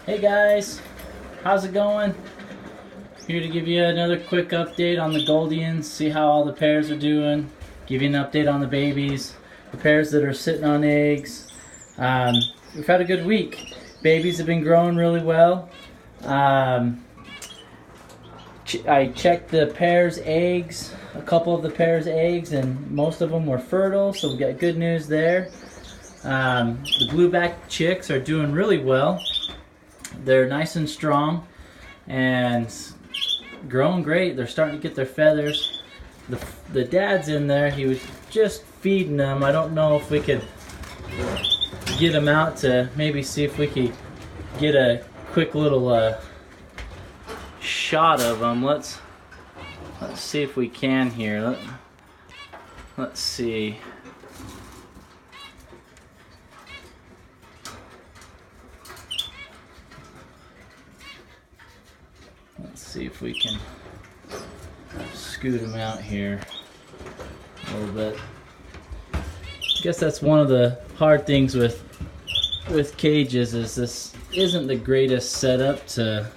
Hey guys, how's it going? Here to give you another quick update on the gouldians, see how all the pairs are doing, give you an update on the babies, the pairs that are sitting on eggs. We've had a good week. Babies have been growing really well. I checked the pairs' eggs, a couple of the pairs' eggs, and most of them were fertile, so we got good news there. The blueback chicks are doing really well. They're nice and strong and growing great. They're starting to get their feathers. The dad's in there. He was just feeding them. I don't know if we could get him out to maybe see if we could get a quick little shot of them. Let's see if we can here. Let's see. Let's see if we can scoot them out here a little bit. I guess that's one of the hard things with cages, is this isn't the greatest setup to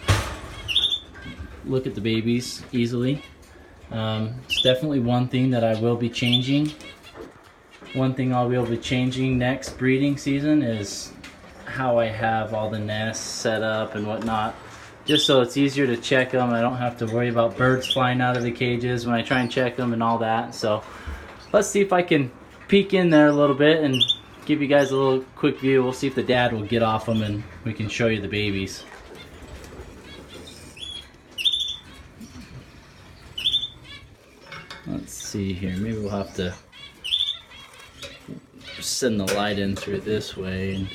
look at the babies easily. It's definitely one thing that I will be changing. One thing I will be changing next breeding season is how I have all the nests set up and whatnot. Just so it's easier to check them. I don't have to worry about birds flying out of the cages when I try and check them and all that. So let's see if I can peek in there a little bit and give you guys a little quick view. We'll see if the dad will get off them and we can show you the babies. Let's see here. Maybe we'll have to send the light in through this way.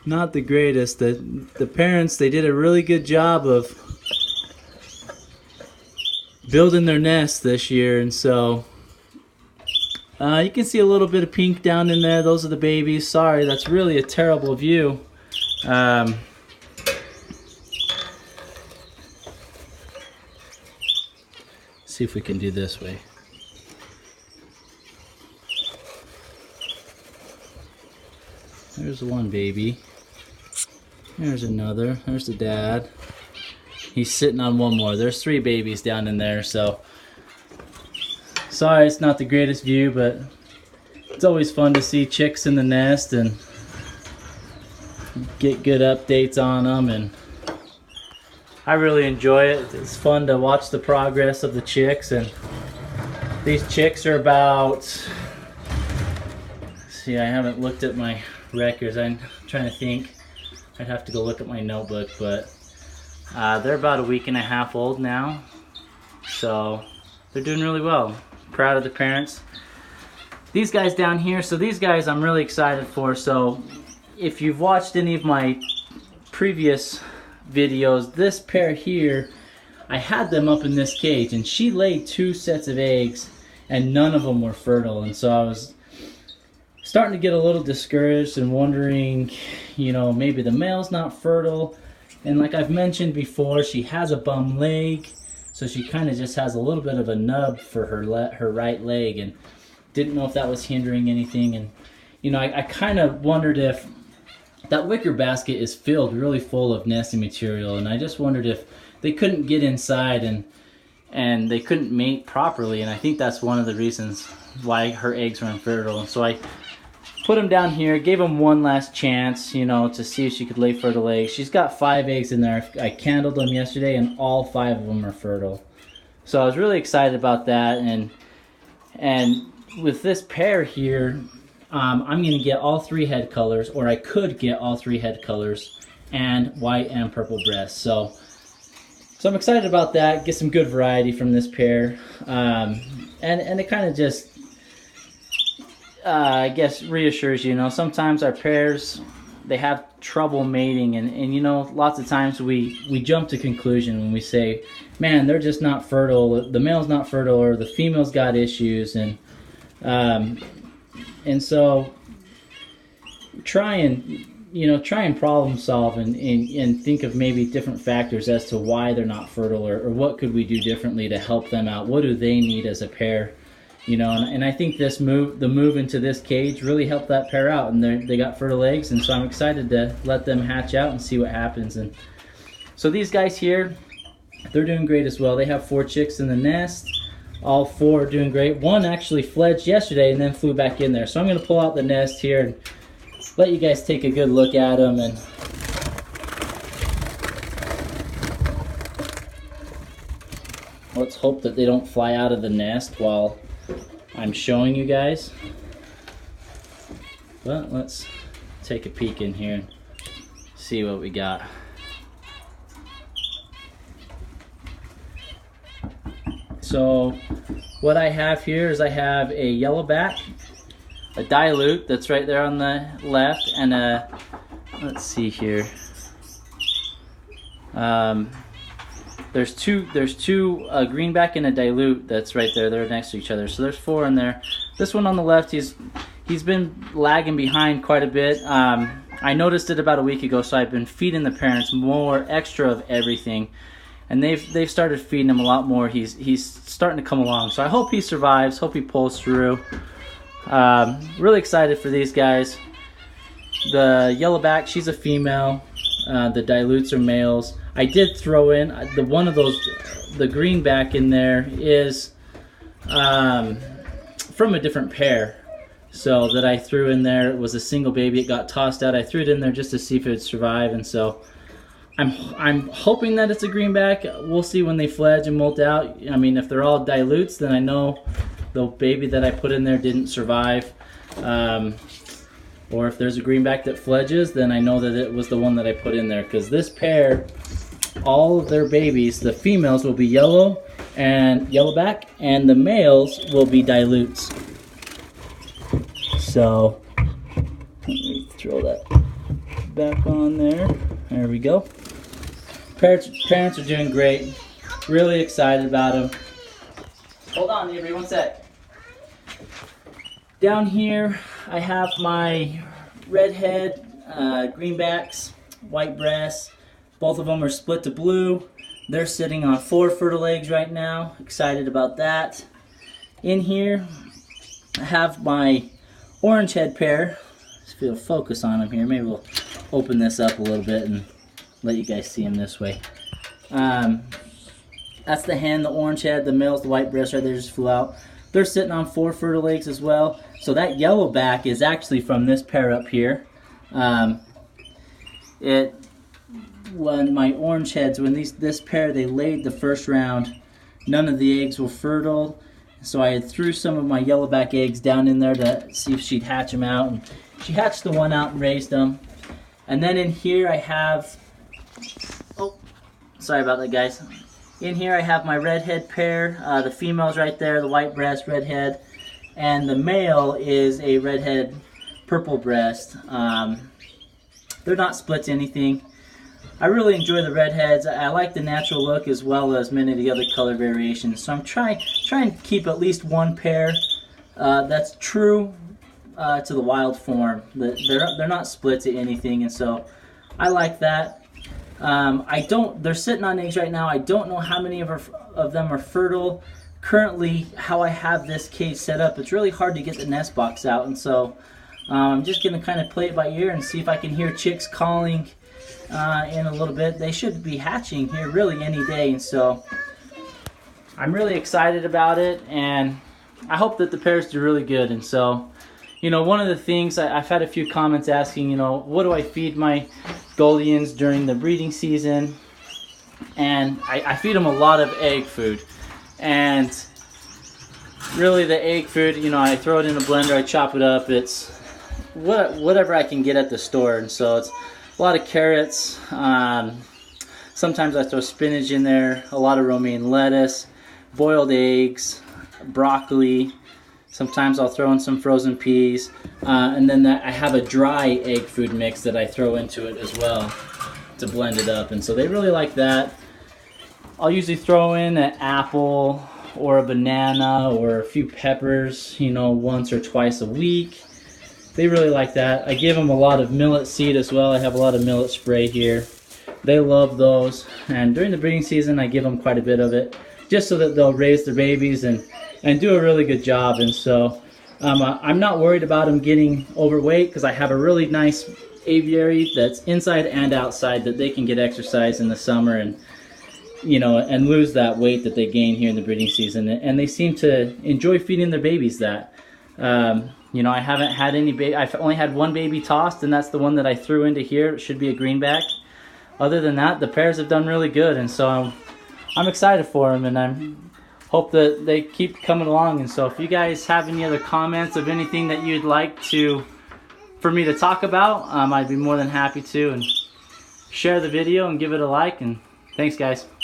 Not the greatest. The parents, they did a really good job of building their nest this year, and so you can see a little bit of pink down in there. Those are the babies. Sorry, that's really a terrible view. See if we can do this way. There's one baby. There's another. There's the dad. He's sitting on one more. There's 3 babies down in there, so sorry it's not the greatest view, but it's always fun to see chicks in the nest and get good updates on them, and I really enjoy it. It's fun to watch the progress of the chicks, and these chicks are about, see, I haven't looked at my records. I'm trying to think. I'd have to go look at my notebook, but they're about a week and a half old now, so they're doing really well. Proud of the parents. These guys down here, so these guys I'm really excited for. So if you've watched any of my previous videos, this pair here, I had them up in this cage, and she laid 2 sets of eggs and none of them were fertile, and so I was starting to get a little discouraged and wondering, you know, maybe the male's not fertile. And like I've mentioned before, she has a bum leg, so she kind of just has a little bit of a nub for her right leg, and didn't know if that was hindering anything. And you know, I kind of wondered if that wicker basket is filled really full of nesting material, and I just wondered if they couldn't get inside and they couldn't mate properly, and I think that's one of the reasons why her eggs were infertile. And so I put them down here, gave them one last chance, you know, to see if she could lay fertile eggs. She's got 5 eggs in there. I candled them yesterday, and all 5 of them are fertile. So I was really excited about that. And with this pair here, I'm going to get all 3 head colors, or I could get all 3 head colors, and white and purple breasts. So I'm excited about that. Get some good variety from this pair, and it kind of just I guess reassures you, know, sometimes our pairs, they have trouble mating, and you know, lots of times we jump to conclusion when we say, man, they're just not fertile, the male's not fertile, or the female's got issues, and so try and try and problem solve and think of maybe different factors as to why they're not fertile, or what could we do differently to help them out. What do they need as a pair? And I think the move into this cage really helped that pair out, and they got fertile eggs, and so I'm excited to let them hatch out and see what happens. And so these guys here, they're doing great as well. They have 4 chicks in the nest. All 4 are doing great. One actually fledged yesterday and then flew back in there. So I'm going to pull out the nest here and let you guys take a good look at them. And let's hope that they don't fly out of the nest while I'm showing you guys. But let's take a peek in here and see what we got. So what I have here is I have a yellowback, a dilute that's right there on the left, and let's see here. There's two a greenback and a dilute that's right there. They're next to each other. So there's 4 in there. This one on the left, he's been lagging behind quite a bit. I noticed it about a week ago, so I've been feeding the parents more extra of everything. And they've started feeding him a lot more. He's starting to come along. So I hope he survives. Hope he pulls through. Really excited for these guys. The yellowback, she's a female. The dilutes are males. I did throw in the greenback in there is from a different pair. So that I threw in there. It was a single baby. It got tossed out. I threw it in there just to see if it would survive. And so I'm hoping that it's a greenback. We'll see when they fledge and molt out. I mean, if they're all dilutes, then I know the baby that I put in there didn't survive. Or if there's a greenback that fledges, then I know that it was the one that I put in there. Because this pair, all of their babies, the females will be yellow and yellowback, and the males will be dilutes. So let me throw that back on there. There we go. Parents are doing great. Really excited about them. Hold on, Avery, one sec. Down here, I have my redhead, greenbacks, white breasts. Both of them are split to blue. They're sitting on 4 fertile eggs right now. Excited about that. In here, I have my orange head pair. Just feel focus on them here. Maybe we'll open this up a little bit and let you guys see them this way. That's the hen, the orange head, the males, the white breast right there just flew out. They're sitting on 4 fertile eggs as well. So that yellowback is actually from this pair up here. When my orange heads, this pair, they laid the first round, none of the eggs were fertile. So I had threw some of my yellowback eggs down in there to see if she'd hatch them out. And she hatched the one out and raised them. And then in here I have, sorry about that, guys. In here I have my redhead pair. The female's right there, the white breast, redhead. And the male is a redhead purple breast. They're not split to anything. I really enjoy the redheads. I like the natural look as well as many of the other color variations. So I'm trying to keep at least one pair that's true to the wild form. They're not split to anything, and so I like that. They're sitting on eggs right now. I don't know how many of them are fertile. Currently, how I have this cage set up, it's really hard to get the nest box out, and so I'm just going to kind of play it by ear and see if I can hear chicks calling in a little bit. They should be hatching here really any day, and so I'm really excited about it, and I hope that the pairs do really good. And so, one of the things, I've had a few comments asking, what do I feed my gouldians during the breeding season? And I feed them a lot of egg food. And really the egg food, I throw it in a blender, I chop it up. It's whatever I can get at the store. And so it's a lot of carrots. Sometimes I throw spinach in there, a lot of romaine lettuce, boiled eggs, broccoli. Sometimes I'll throw in some frozen peas. And then I have a dry egg food mix that I throw into it as well to blend it up. And so they really like that. I'll usually throw in an apple or a banana or a few peppers, once or twice a week. they really like that. I give them a lot of millet seed as well. I have a lot of millet spray here. They love those, and during the breeding season I give them quite a bit of it, just so that they'll raise their babies and do a really good job. And so I'm not worried about them getting overweight, because I have a really nice aviary that's inside and outside that they can get exercise in the summer and, you know, and lose that weight that they gain here in the breeding season. And they seem to enjoy feeding their babies that. You know, I haven't had any I've only had one baby tossed, and that's the one that I threw into here. It should be a greenback. Other than that, the pairs have done really good, and so I'm excited for them, and I hope that they keep coming along. And so if you guys have any other comments of anything that you'd like for me to talk about, I'd be more than happy to. And share the video and give it a like, and thanks guys.